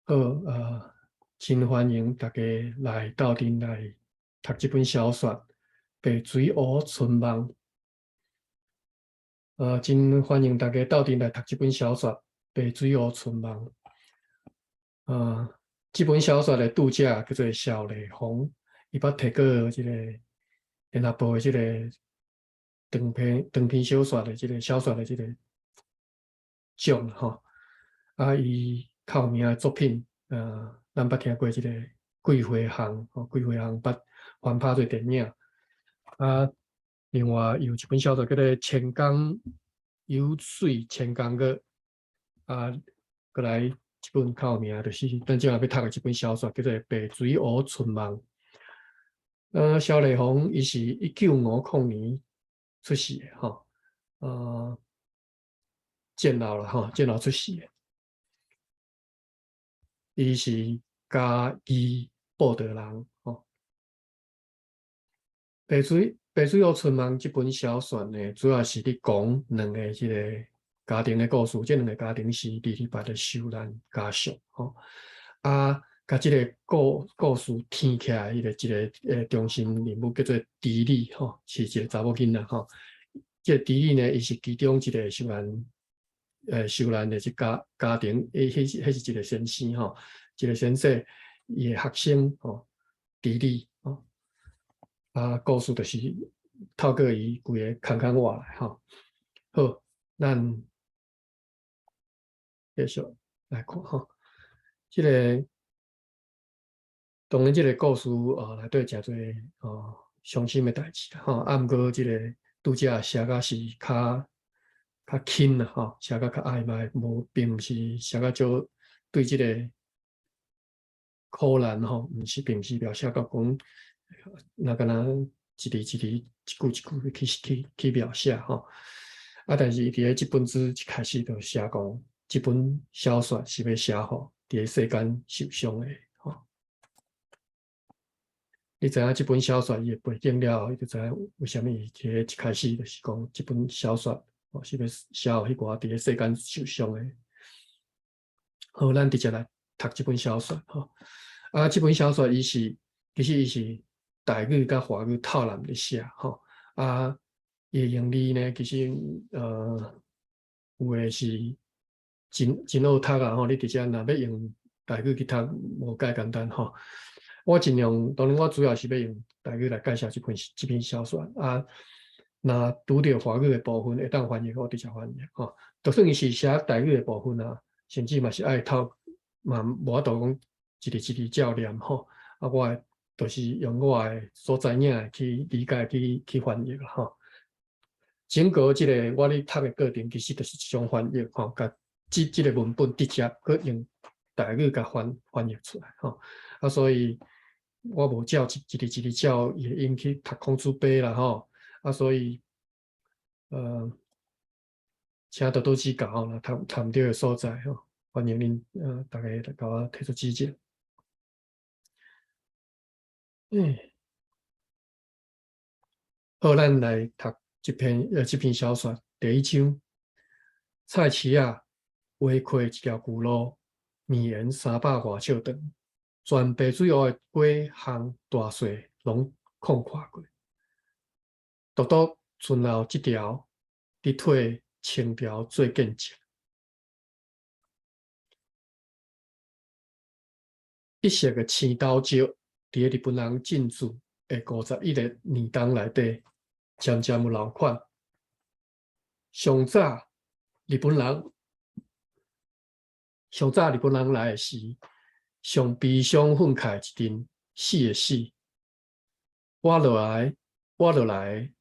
好，真欢迎大家来斗阵来读这本小说《白水湖春梦》。真欢迎大家斗阵来读这本小说《白水湖春梦》。这本小说的作者叫做萧丽红，伊捌摕过这个联合报的这个长篇小说的这个奖哈。伊较有名的作品，咱捌听过这个《桂花巷》《桂花巷》捌翻拍做电影。另外有一本小说叫做《千江有水千江月》，过来一本较有名就是咱今下要读的这本小说叫做《白水湖春梦》。萧丽红伊是1950年出世的哈，建老了哈，建老出世的。伊是嘉义报道人吼。白水湖春梦这本小说呢，主要是咧讲两个这个家庭的故事。这两个家庭是228的受难家属吼。甲这个故事填起来，一个中心人物叫做狄丽吼，是一个查某囡仔吼。这狄丽呢，伊是其中一个受难的这家庭，迄是一个先生吼，一个先生伊的学生吼，狄丽吼。故事就是透过伊规个空话来吼。好，咱继续来看吼。这个当然，这个故事内底诚侪伤心的代志吼。毋过这个拄则写甲是较轻啦吼，写甲较暧昧，并毋是写甲少对这个苦难吼，并毋是描写到讲那个人一字一句去描写吼。但是伊伫咧这本书一开始就写讲，这本小说是要写互伫咧世间受伤的吼。你知影这本小说伊的背景了后，你就知影为什么伊伫咧一开始就是讲这本小说是要写互迄寡伫咧世间受伤的。好，咱直接来读这本小说吼。这本小说其实伊是台语甲华语透蓝咧写吼。伊的用字呢，其实有诶是真好读啊吼。你直接若要用台语去读，无介简单吼。我尽量，当然我主要是要用台语来介绍这篇小说若拄到华语的部分，会当翻译，我直接翻译吼。就算伊是写台语的部分啊，甚至嘛是爱透，嘛无法度讲一字一字照念吼。我就是用我的所知影去理解去翻译啦吼。整个这个我咧读的过程，其实就是一种翻译吼，甲这个文本直接去用台语甲翻译出来吼。所以我无照一字一字照伊的音去读空出杯啦吼。所以请多多指教吼，读毋对的所在吼，欢迎恁大家来甲我提出指教。好，咱来读这篇小说第一章。菜市啊，划开一条旧路，绵延300外尺长，全白水湖的街巷大细拢空看过。独独村后这条，伫退青条做见证。一色的青豆石，伫日本人进驻的51个年冬内底，渐渐有老款。上早日本人来的时，上悲伤愤慨一阵，死的死，活落来，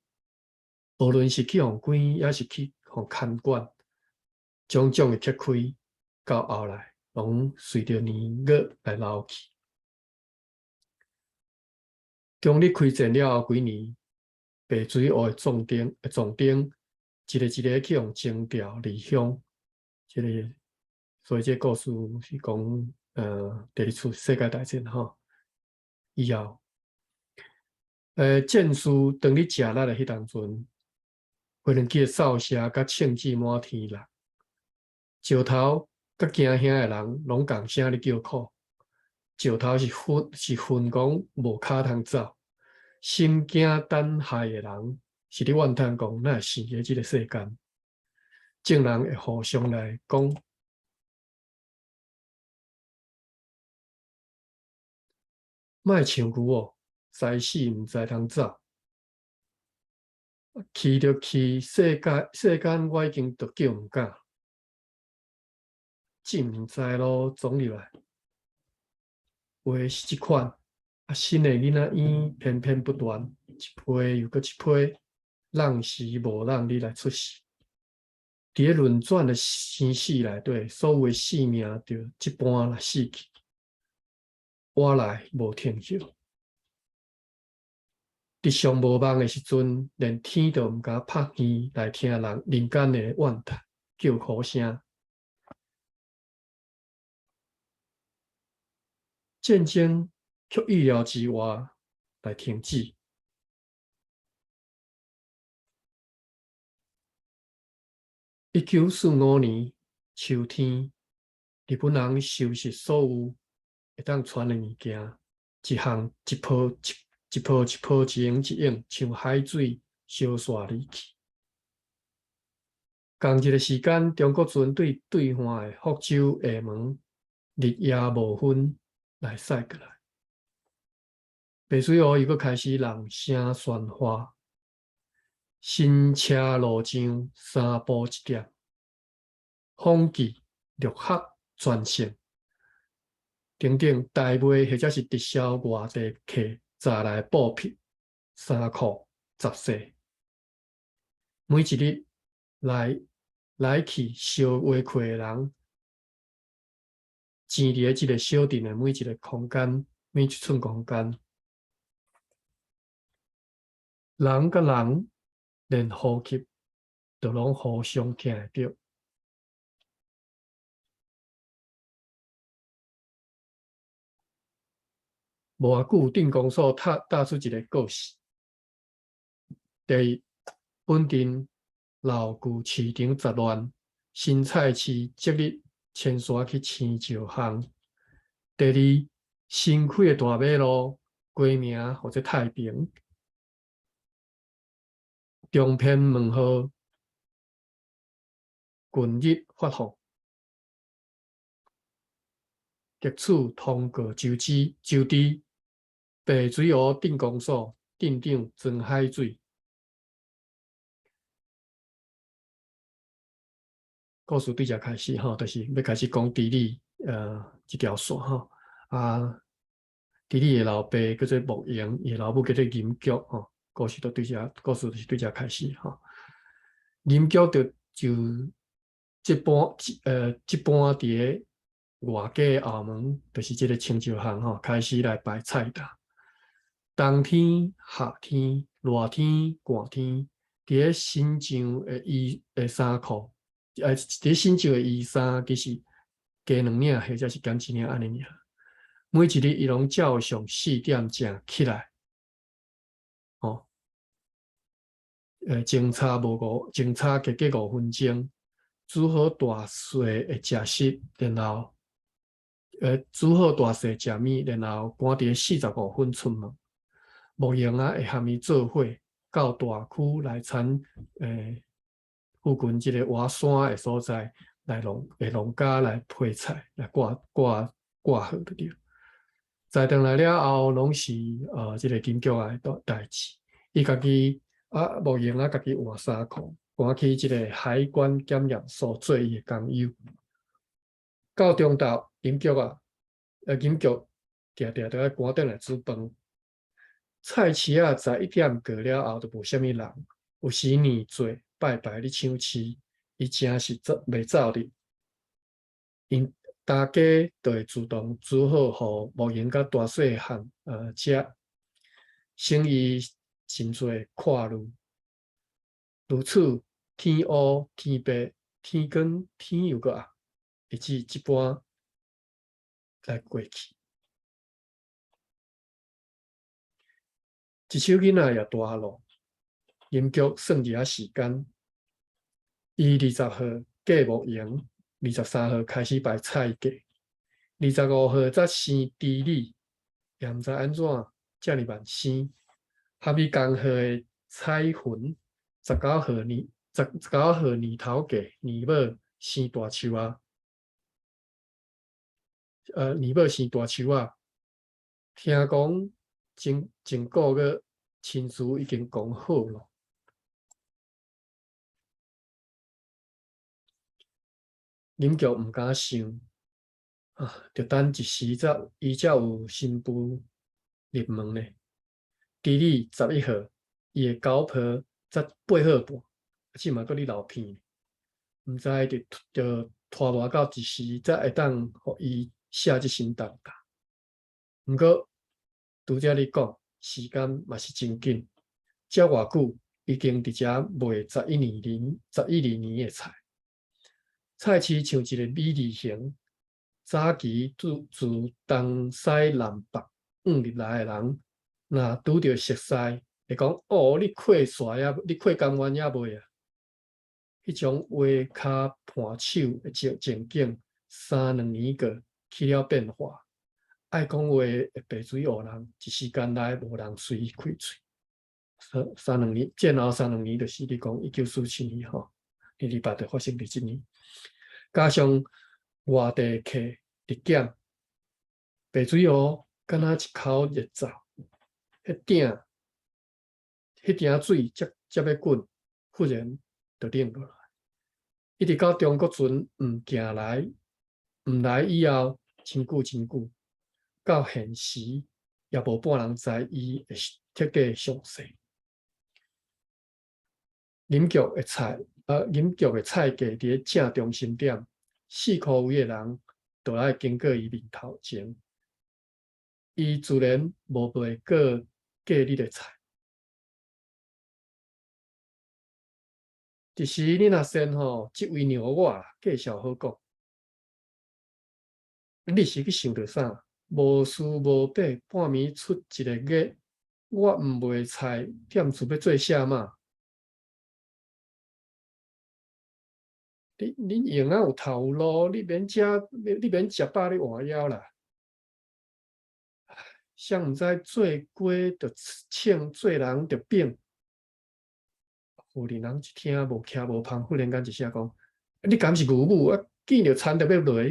无论是去互关，也是去互看管，种种的揭开，到后来，拢随着年月来流去。公历开战了后几年，白水湖的壮丁，一个去互征调离乡。所以这故事是讲第二次世界大战吼以后，战士当你食力的迄当阵，无论记扫射甲枪支满天啦，石头甲惊遐诶人拢共声咧叫苦，石头是分讲无骹通走，心惊胆害诶人是咧怨叹讲，哪会生喺即个世间？众人会互相来讲，莫像牛哦，知死毋知通走，去就去世间我已经都叫毋敢，进毋知路总入来。话是即款，新的囡仔院偏偏不断，一批又搁一批，人时无人你来出世。伫咧轮转的生死内底，所有的性命就一般来死去，我来无停歇。伫上无梦的时阵，连天都毋敢拍耳来听人间的怨叹叫苦声。渐渐却意料之外来停止。1945年秋天，日本人收拾所有会当传的物件，一项一泡一泡一泡一用一用，像海水消逝离去。同一个时间，中国军队兑换的福州厦门日夜无分来驶过来。白水湖又搁开始人声喧哗，新车路上三步一点，风纪、陆客、全线等等台卖或者是直销外地客砸来布匹、衫裤、杂碎，每一日来去烧话客的人，挤伫即个小镇的每一个空间，每一寸空间。人甲人连呼吸都拢互相听会到。无偌久，镇公所打出一个告示：第一，本镇老旧市场杂乱，新菜市即日迁徙去青石巷。第二，新开的大马路改名或者太平。中篇问号，近日发放。特处通过周知，白水湖镇公所镇长曾海水。故事对遮开始吼，就是要开始讲地理这条线吼。地理的老爸叫做木营，伊老母叫做银菊吼。故事就是对遮开始吼。银菊就一般伫外家后门，就是即个青石巷吼，开始来摆菜单。冬天、夏天、热天、寒天，伫咧新上的衫裤，伫新上的衣衫，其实加2领或者是减1领安尼尔。每一日伊拢照常4点正起来，哦，前差加5分钟，煮好大细的食食，然后煮好大细食物，然后赶伫45分出门。牧羊会含伊做伙到大区来产附近即个活山的所在来农家来配菜来挂好就对。在登来了后，拢是即个金局的代志。伊家己牧羊家己换衫裤，赶去即个海关检验所做伊的工友。到中昼，金局定定都要赶转来煮饭。菜市啊，在1点过了后，就无虾米人。有时年做拜拜咧抢市，伊真是袂走哩。因大家就会自动煮好，互牧羊甲大细汉食，生意真侪跨入。如此天乌天白，天光天又个暗，日子一般来过去。一手囡仔也大路，银局算一下时间，伊20号过牧羊， 23号开始摆菜价，25号才生猪礼，也毋知安怎遮尔慢生。合伊共号的彩云19号年头价，年尾生大树啊，年尾生大树啊。听讲前个月亲事已经讲好了。林局毋敢想啊，着等一时伊才有新妇入门呢。猪礼11号，伊的狗婆才8号半，起码搁咧留片，毋知着拖磨到一时才会当互伊写即身重担。毋过拄则你讲，时间嘛是真紧，遮偌久已经伫遮卖11、12年的菜。菜市像一个美丽形，早期自东西南北入来的人，若拄着熟悉，会讲哦，你过山也，你过江湾也袂啊？迄种话骹盘手的情景，3、2年个起了变化。爱讲话的白水湖人，一时间内无人随伊开喙。3、2年，战后3、2年，就是你讲1947年吼，228就发生伫即年。加上外地客日减，白水湖敢若一口热灶，迄水才要滚，忽然就冷落来。一直到中国船毋来以后，真久，到现时也无半人知伊的彻底详细。林局的菜价伫正中心点，4块位的人都爱经过伊面头前，伊自然无卖过价你的菜。一时你若先吼，即位鸟我介绍好讲，你是去想着啥？无事无补，半暝出一个月，我毋卖菜，踮厝要做啥嘛？你用啊有头路，你免食饱你换枵啦。谁毋知做鸡着请，做人着变。互人一听无徛无芳，忽然间一声讲：你敢是牛母啊？见着田就要落。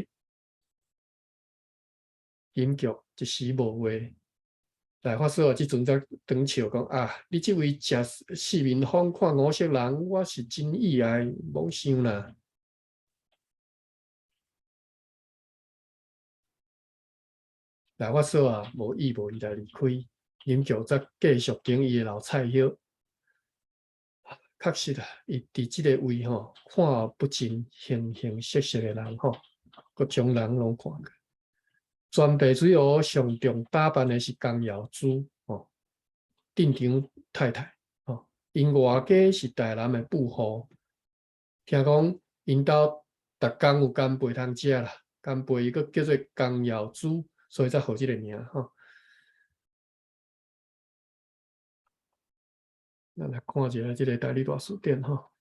饮局一时无话，来发说即阵才长笑讲啊！你即位食四面风看五色人，我是真意外，罔想啦。来发说啊，无意来离开，饮局则继续经伊的老菜叶。确实啊，伊伫即个位吼，看不尽形色的人吼，各种人拢看过。全白水湖上重打扮的是江瑶珠哦，镇长太太哦，因外家是台南的富户，听讲因兜逐工有干贝通食啦，干贝伊个叫做江瑶珠，所以才号即个名吼。咱来看一下即个大理大书店吼。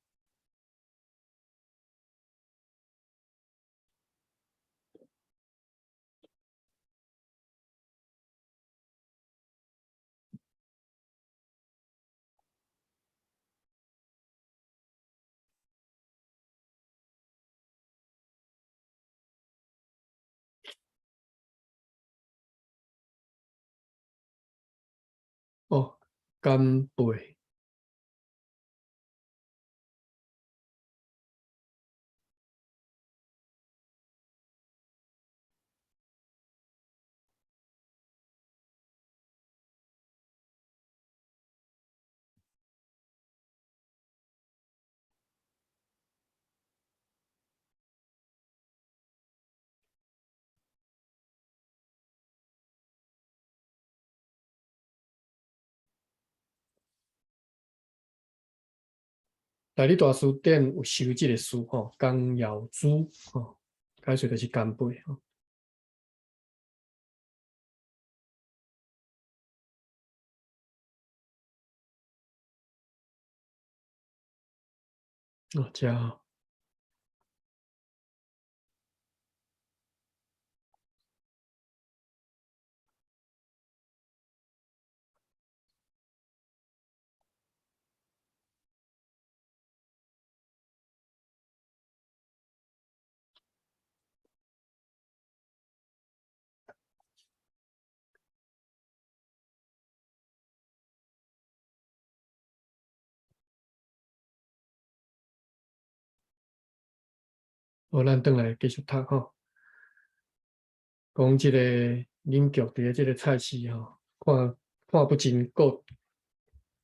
哦，干贝。大理大书店有收即个书吼，江瑶珠吼，解说就是干贝吼。哦，这好，咱转来继续读吼，讲即个饮局伫即个菜市吼，看不尽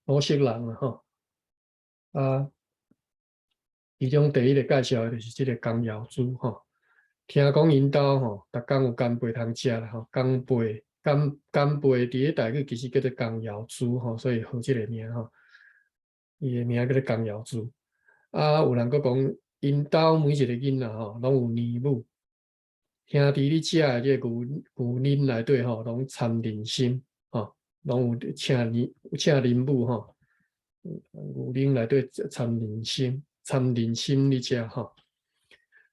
五色人啊吼。啊，其中第一个介绍的就是即个江瑶珠吼。听讲因兜吼，逐工有干贝通食啦吼，干贝伫个台语其实叫做江瑶珠吼，所以号即个名吼。伊个名叫做江瑶珠。啊，有人佫讲因兜每一个囡仔吼，拢有年母。兄弟你食的这个牛奶内底吼，拢掺人参吼，拢有请人母吼，牛奶内底掺人参你食吼。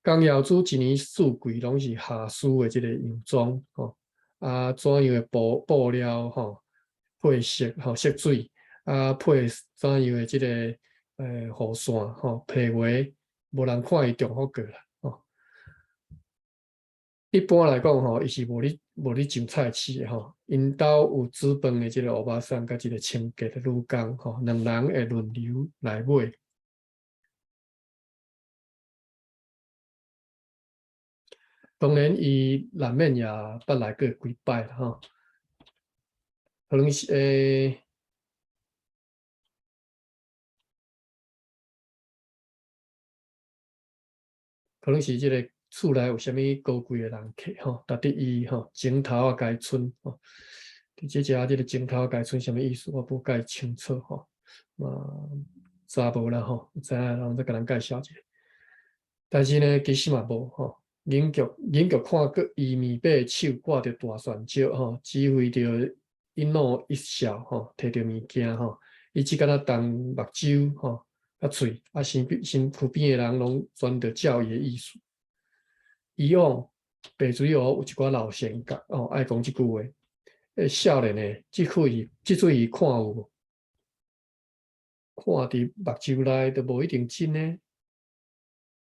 江瑶子一年四季拢是下输的这个洋装吼，啊，怎样的布料吼，配色吼色水，啊配怎样的这个雨伞吼皮画，无人看伊重复过啦吼。一般来讲吼，伊是无咧上菜市的吼，因兜有煮饭的即个欧巴桑，甲一个清洁的女工吼，两人会轮流来买。当然，伊难免也捌来过几摆啦吼，可能是可能是即个厝内有啥物高贵的人客吼，值得伊吼前头啊改村吼。伫即只即个前头改村啥物意思，我不介清楚吼。啊，查无啦吼，知影人再甲人介绍者。但是呢，其实嘛无吼。影剧看过伊面白手挂着大蒜石吼，指挥着一怒一笑吼，摕着物件吼，伊只敢若动目睭吼，甲喙，啊身躯边的人拢全着照伊的意思。以往白水湖有一寡老先觉哦，爱讲即句话。少年的即喙伊看有无？看伫目睭内都无一定真呢？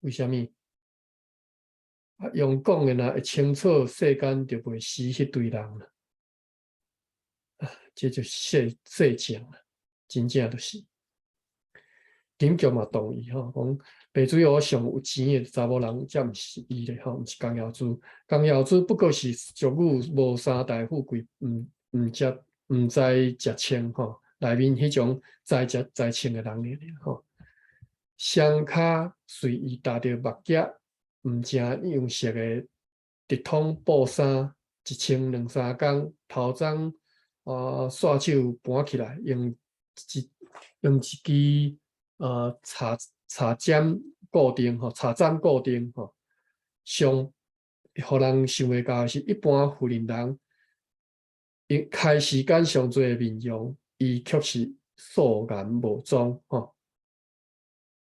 为虾米？啊，用讲的若会清楚世间，就袂死迄堆人啦。这就世情啦，真正就是。警局嘛同意吼，讲白水湖上有钱的查某人，才毋是伊咧吼，毋是江耀珠。江耀珠不过是俗语无三大富贵，毋知食清吼，内面迄种知清的人尔吼。双骹随伊踏着目夹，毋正用色的直筒布衫，一穿两三工，头鬃刷手盘起来，用一支茶针固定吼，茶针固定吼，上互人想袂到是一般富人开时间上侪的面容，伊却是素颜无妆吼。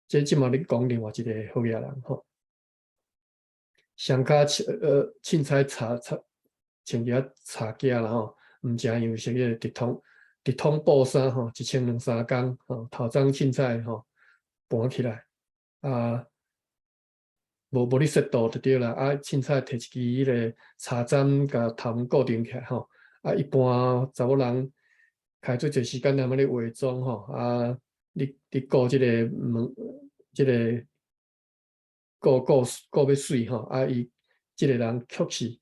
这即嘛你讲另外一个好野人吼，上骹凊彩穿件茶夹啦吼，毋正用是个直筒布衫吼，一穿两三工吼，头鬃凊彩吼盘起来啊，无你适度就对啦，啊凊彩摕一支迄个茶针甲头固定起来吼，啊一般查某人开做侪时间踮咧化妆吼，啊你顾即个即个顾要水吼，啊伊即个人却是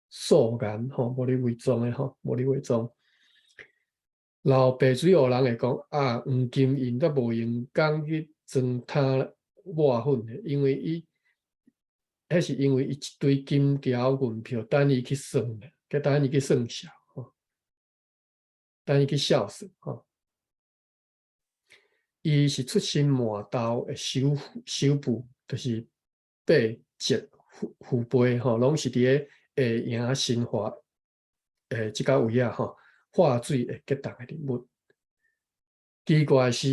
素颜吼，无咧伪装诶吼，无咧伪装。老白水湖人会讲啊，黄金因则无用讲去装他抹粉的，因为迄是因为伊一堆金条银票等伊去算的，等伊去算数吼，等伊去孝顺吼。伊是出身满道的首富，就是八级父辈吼，拢是伫个下营生活即个位啊吼，化水会结冻的人物。奇怪是，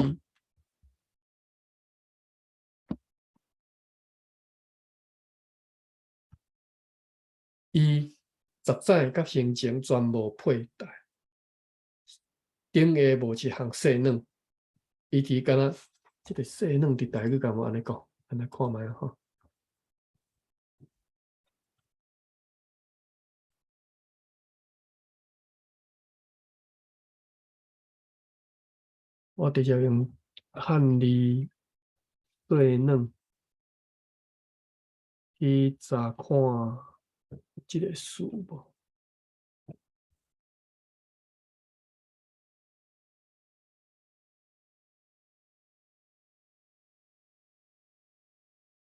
伊十指甲形前全无佩戴，顶下无一项细软，伊伫敢若即个细软伫台语敢有安尼讲，安尼看觅吼。我直接用汉字细软。去查看这个书无？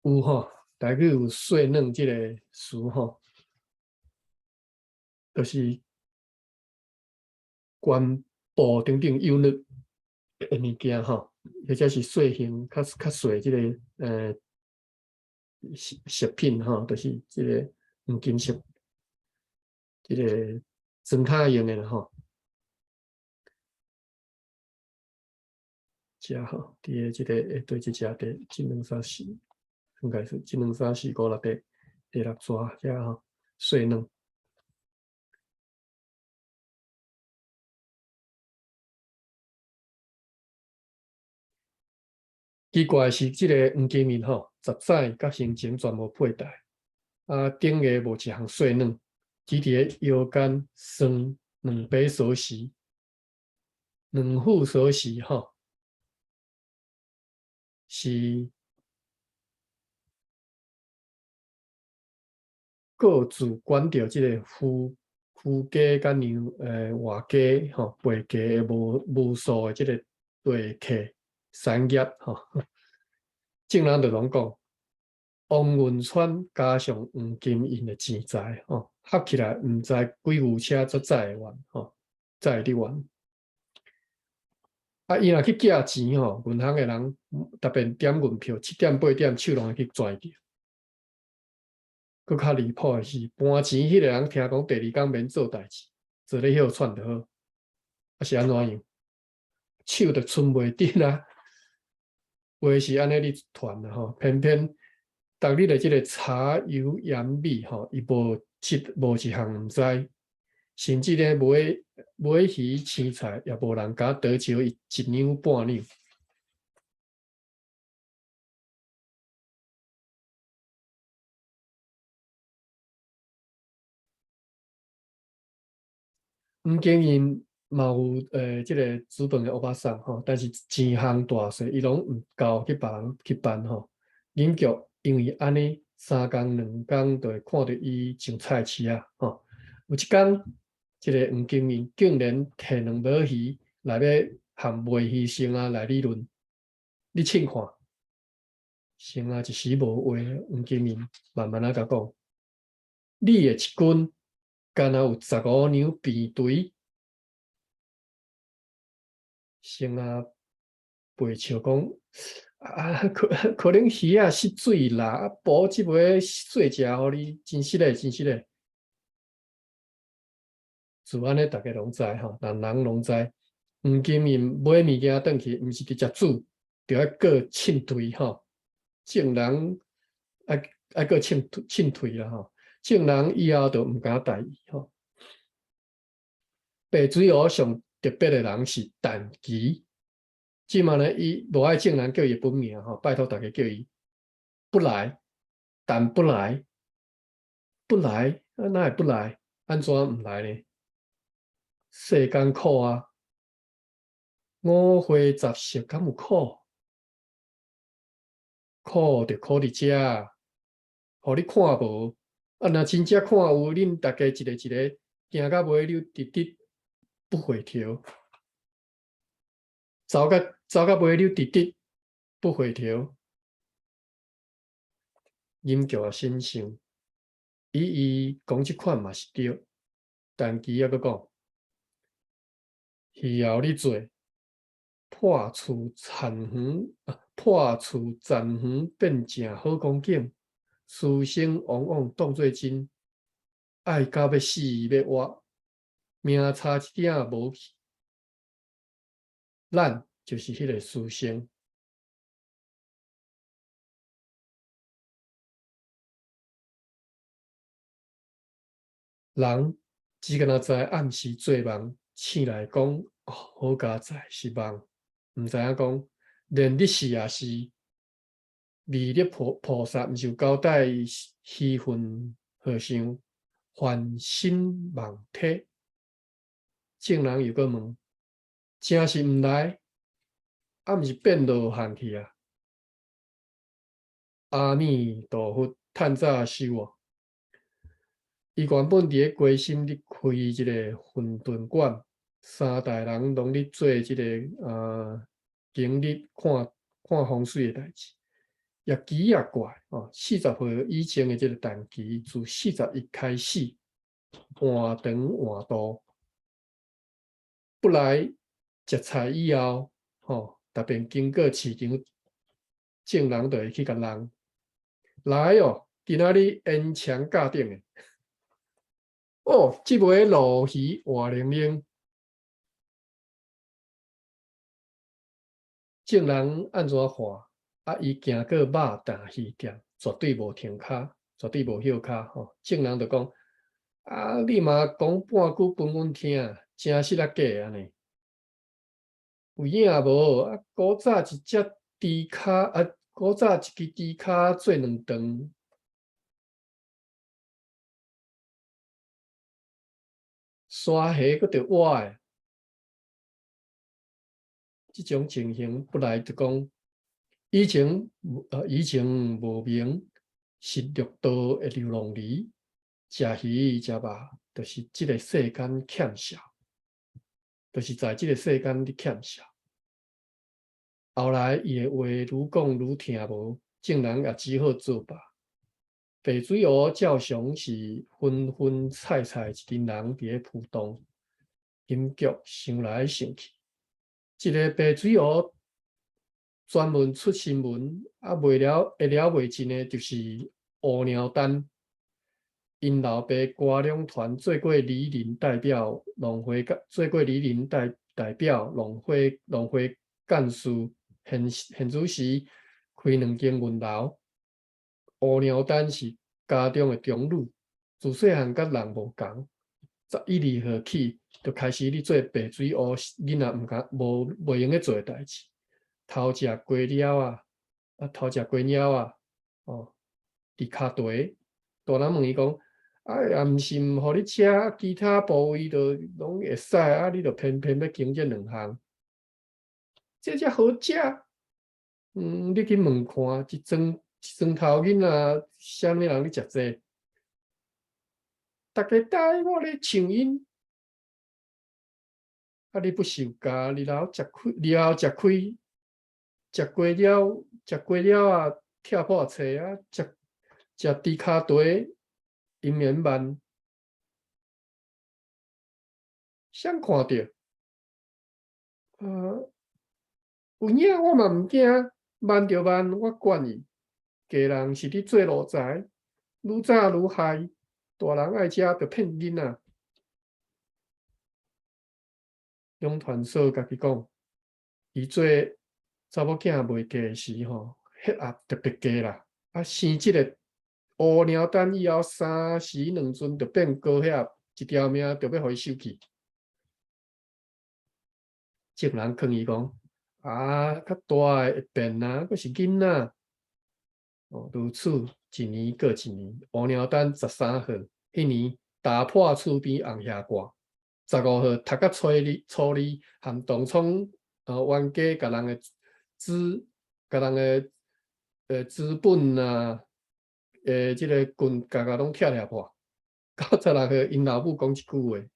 有吼，大概有细软这个词吼，就是关部顶顶有力的物件吼，或者是细型较细这个食品吼，就是这个黄金色这个装卡用的吼，这吼，伫个这个对这只第一两三四，应该是一两三四五六第六抓这吼，细软。奇怪是，即个黄金面吼，十指甲胸前全无佩戴，啊，顶个无一项细软，只伫个腰间拴两把锁匙，两副锁匙吼，是各自管着即个夫家甲外家吼，背家的无数的即个对客产业吼，正人就拢讲。王运川加上黄金印的钱财，吼，合起来毋知几牛车做载完，吼，载得完。啊，伊若去寄钱，吼，银行的人特别点运票，7点8点手拢会去拽着。佫较离谱的是，搬钱迄个人听讲第二天免做代志，做咧休喘就好，啊是安怎样？手就伸袂直啊，话是安尼你团啦吼，偏偏逐日的即个茶油盐米吼，伊无一项毋知，甚至咧买鱼青菜也无人甲多少伊一两半两。毋经因嘛有即个资本的欧巴桑吼，但是钱项大细伊拢毋够去别人去办吼。林局因为安尼3工2工就会看到伊上菜市啊吼。有一工，即个黄金面竟然摕两尾鱼来要含卖鱼生啊来理论，你凊看，生啊一时无话，黄金面慢慢啊甲讲，你的一斤敢若有15两边堆。先啊，背笑讲啊，可能鱼啊失水啦，啊，补即尾细食互你，真实嘞，真实嘞。自安尼，大家拢知吼，人人拢知。黄金面买物件转去，毋是直接煮，着要过称退吼。证人过称退啦吼，证人以后就毋敢待伊吼。白水湖上特别的人是陈奇。即嘛呢，伊无爱正人叫伊本名吼，拜托大家叫伊不来，但不来，不来，啊哪会不来？安怎毋来呢？世间苦啊，五花杂色敢有苦？苦就苦伫遮，互你看无？啊，若真正看有，恁大家一个一个行到尾溜直直不回头，走到尾溜直直不回头，饮酒啊心性。伊讲即款嘛是对，但其抑佫讲，以后你做破厝残垣破厝残垣变成好光景，书生往往当作真，爱到要死要活，命差一点也无去，咱就是迄个书生。人只敢若知暗时做梦，醒来讲哦，好佳哉是梦，毋知影讲连你是也是。弥勒菩萨毋是有交代虚云和尚还身忘体，证人又搁问，真是毋来，啊毋是变罗汉去啊？阿弥陀佛，趁早收哦。伊原本伫咧关心咧开一个混沌馆，三代人拢咧做即、个经历看风水诶代志，也奇也怪哦。40岁以前诶即个陈期，自41开始换长换大，不来食菜以后，逐遍经过市场，众人就会去甲人来哦，今仔日烟枪架顶诶。哦，即尾鲈鱼活灵灵，众人安怎看？啊，伊行过肉蛋鱼店，绝对无停骹，绝对无休骹吼。众人就讲：啊，你嘛讲半句分阮听，真实啊假安尼？有影无？啊，古早一只猪骹，啊，古早一支猪骹做两顿，沙虾佫着活诶。即种情形不来就讲，以前无明是绿岛诶流浪鱼，食鱼食肉，就是即个世间欠少，就是在即个世间你欠少。后来伊诶话愈讲愈听无，众人也只好作罢。白水湖照常是纷纷菜菜一群人伫咧浦东，金局想来想去，一个白水湖专门出新闻，啊，会了袂尽的，就是乌鸟丹，因老爸瓜两团做过李林代表农会，做过李林代表农会干事，现主时开两间银楼。乌鸟丹是家中的长女，自细汉甲人无共。11、2号起，就开始咧做白水湖囡仔毋敢袂用咧做诶代志。偷食鸡鸟啊，偷食鸡鸟啊，哦，伫骹地，大人问伊讲，啊，也毋是毋互你食，其他部位就拢会使，啊，你就偏偏要经这两项，这才好食。你去问看，一庄头囡仔，啥物人咧食这？逐个带我咧唱因，啊，你不受教，日后食亏，食鸡鸟啊，跳破册啊，食猪骹蹄，因免慢，谁看着？有影我嘛毋惊，慢着慢，我管伊。家人是咧做路财，愈早愈害，大人爱食着骗囡仔。杨传说家己讲，伊做查某囝未嫁时吼，血压特别低啦。啊，生即个乌鸟蛋以后，3时2分就变高血压，一条命就要互伊收去。众人劝伊讲：较大诶会变啊，佫是囡仔。如此一年过一年，乌鸟蛋13号，迄年打破厝边红霞挂。15号读到初二，含东涌冤家，甲人诶甲人诶资本啊，即个棍甲拢拆破。16号，因老母讲一句话：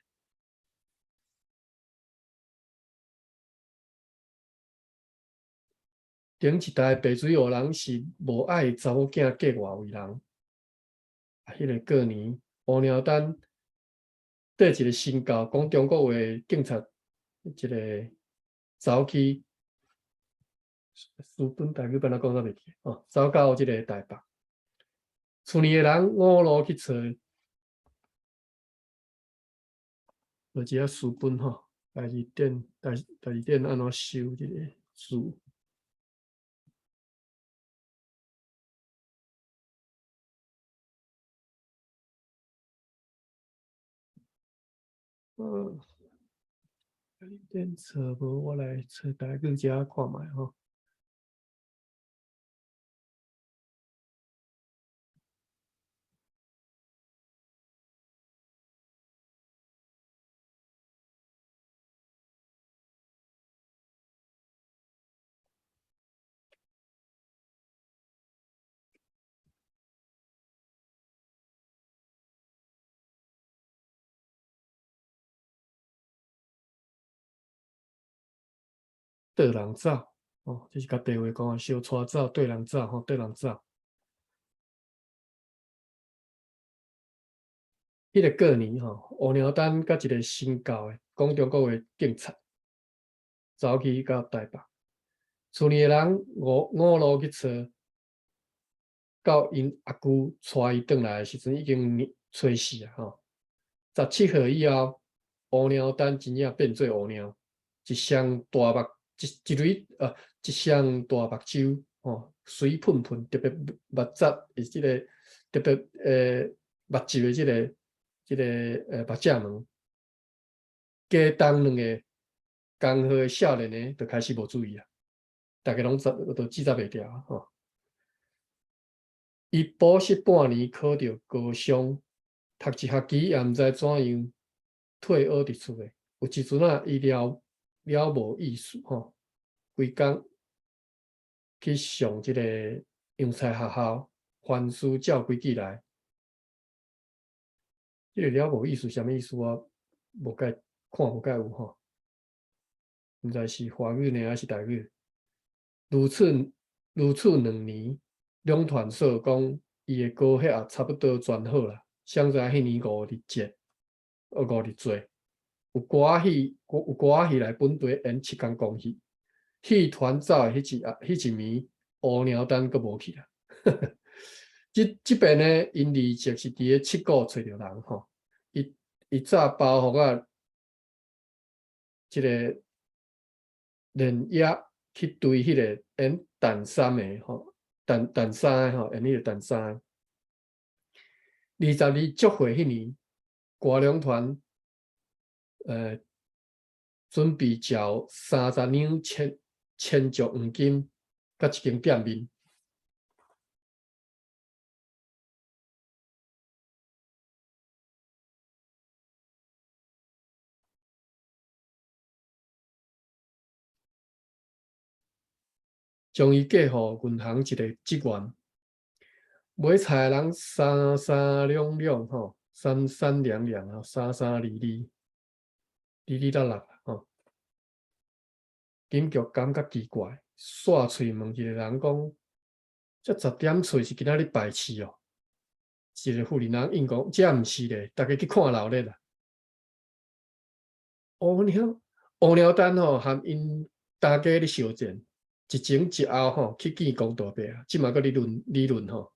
顶一代白水湖人是无爱查某囝嫁外围人。迄个过年，乌鸟丹缀一个新教，讲中国话警察一个走去书本台语本来讲煞袂记走到即个台北，厝里诶人5路去找，就一个书本台字典安怎收即个字。台字典找无，我来找台语遮看觅缀人走哦，这是甲地话讲啊，小带走，缀人走吼，缀人走。迄个过年吼，乌鸟丹甲一个新教的讲中国话警察走去到台北，厝里的人五路去找，到因阿舅带伊转来的时阵，已经初四啊吼。17号以后，乌鸟丹真正变做乌鸟，一双大目，一蕊一双大目睭吼，水喷喷，特别目褶的即个特别目睭的目镜门，加当两个刚好的少年的就开始无注意啊，大家拢都记载袂掉吼。伊补习半年，考到高商，读一学期也毋知怎样退学伫厝诶。有一阵啊，伊了无意思吼，规工去上即个洋菜学校，凡事照规矩来。即个了无意思，啥物意思我无解看无解有吼，毋知是华语呢还是台语。如此2年，两团说讲伊诶高血压差不多全好啦。谁知迄年5日节，5日做，有歌仔戏来本地演7天公戏，戏团走诶迄一暝，乌鸟丹阁无去啦。即边呢，因离职是伫咧七股找着人吼，伊早包袱啊，即个连夜去追迄个演陈三的吼，陈三的吼，演迄个陈三。22足会迄年，歌龙团准备交30两千足黄金，甲一间店面。将伊嫁互银行一个职员，买菜人三三两两吼，三三两两吼，三三二二，二二六六吼。警局感觉奇怪，煞喙问一个人讲：这10点出是今仔日拜市哦？一个妇人人应讲：这毋是咧，大家去看闹热啦。乌鸟丹吼，含因大家咧相战，一前一后吼去见公道伯啊，即嘛个理论吼，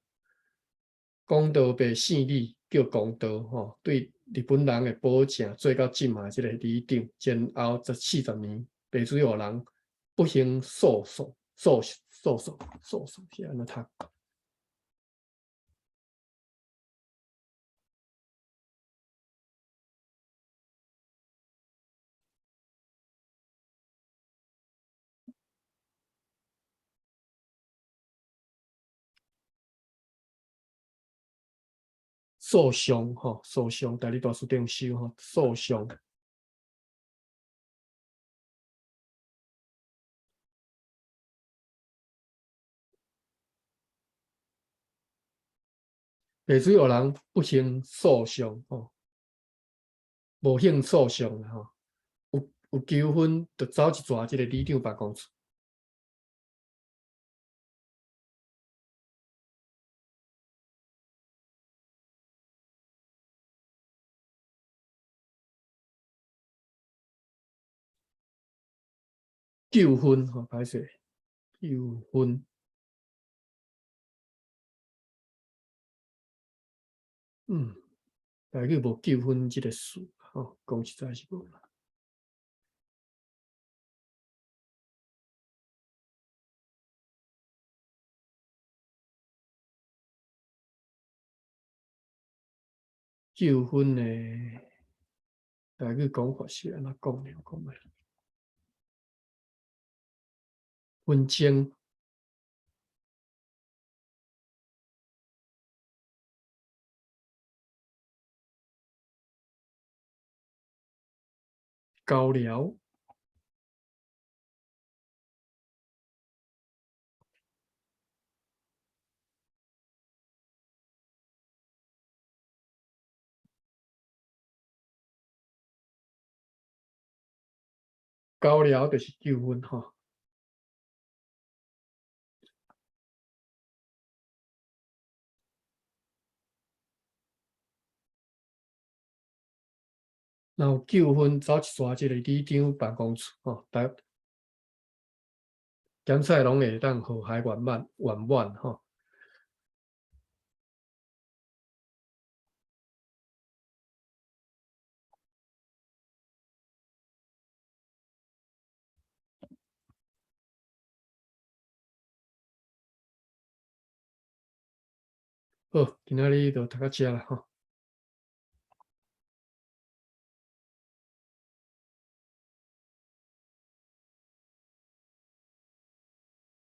公道伯姓李，叫公道吼，对日本人的保证做到即嘛即个里长，前后40年，白水河人不幸受是安怎读？受伤吼，受伤，大理大书店收吼，受伤。白水河人不幸受伤吼，无幸受伤啦吼，有纠纷就走去抓即个里长办公室。纠纷吼，歹势，纠纷。台语无纠纷即个词吼，讲实在是无啦。纠纷呢，台语讲法是安怎讲呢？讲诶，纷争、交聊、交聊就是纠纷吼。然后9分走一刷即个里长办公处吼，检测拢会当和谐圆满吼。好，今仔日就读到遮啦吼。